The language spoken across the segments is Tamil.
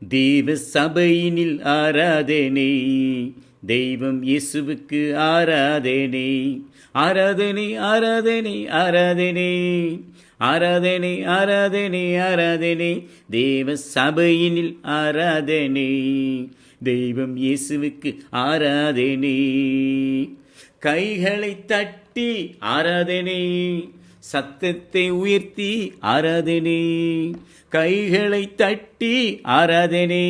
தேவ சபையினில் ஆராதனை, தெய்வம் இயேசுவுக்கு ஆராதனை. ஆராதனை ஆராதனை ஆராதனை ஆராதனை ஆராதனை ஆராதனை, தேவ சபையினில் ஆராதனை, தெய்வம் இயேசுவுக்கு ஆராதனை. கைகளை தட்டி ஆராதனை, சத்தத்தை உயர்த்தி ஆராதனை. கைகளை தட்டி ஆராதனை,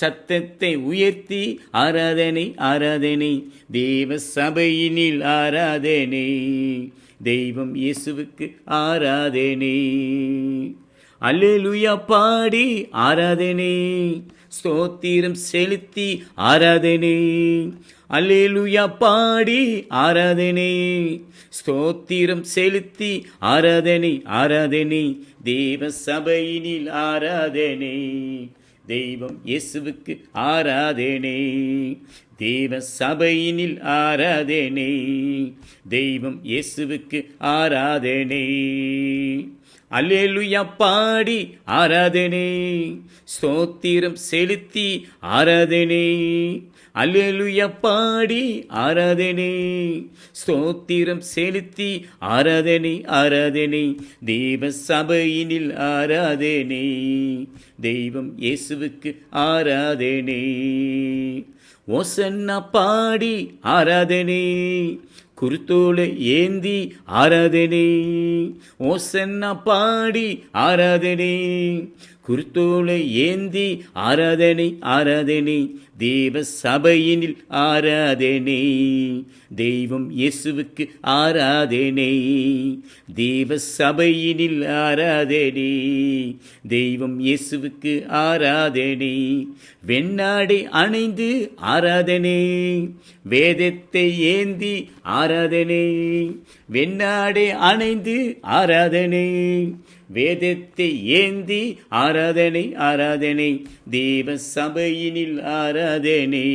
சத்தத்தை உயர்த்தி ஆராதனை ஆராதனை, தேவ சபையினில் ஆராதனை, தெய்வம் இயேசுவுக்கு ஆராதனை. அல்லேலூயா பாடி ஆராதனை, ஸ்தோத்திரம் செலுத்தி ஆராதனை. அல்லேலூயா பாடி ஆராதனை, ஸ்தோத்திரம் செலுத்தி ஆராதனை ஆராதனை, தேவ சபையினில் ஆராதனை, தெய்வம் இயேசுவுக்கு ஆராதனை. தேவ சபையினில் ஆராதனை, தெய்வம் இயேசுவுக்கு ஆராதனை. அல்லேலூயா பாடி ஆராதனை, ஸ்தோத்திரம் செலுத்தி ஆராதனை. அல்லேலூயா பாடி ஆராதனை, ஸ்தோத்திரம் செலுத்தி ஆராதனை ஆராதனை, தேவ சபையினில் ஆராதனை, தெய்வம் இயேசுவுக்கு ஆராதனை. ஓசன்னா பாடி ஆராதனை, குருத்தோலை ஏந்தி ஆராதனை. ஓசன்னா பாடி ஆராதனை, குருத்தோலை ஏந்தி ஆராதனை ஆராதனை, தேவ சபையினில் ஆராதனை, தெய்வம் இயேசுவுக்கு ஆராதனை. தேவ சபையினில் ஆராதனை, தெய்வம் இயேசுவுக்கு ஆராதனை. வெண்ணாடை அணைந்து ஆராதனை, வேதத்தை ஏந்தி ஆராதனை. வெண்ணாடை அணைந்து ஆராதனை, வேதத்தை ஏந்தி ஆராதனை ஆராதனை, தேவ சபையினில் ஆராதனை,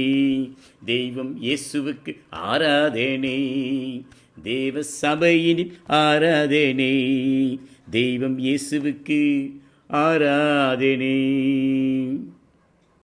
தெய்வம் இயேசுவுக்கு ஆராதனை. தேவ சபையினில் ஆராதனை, தெய்வம் இயேசுவுக்கு ஆராதனை.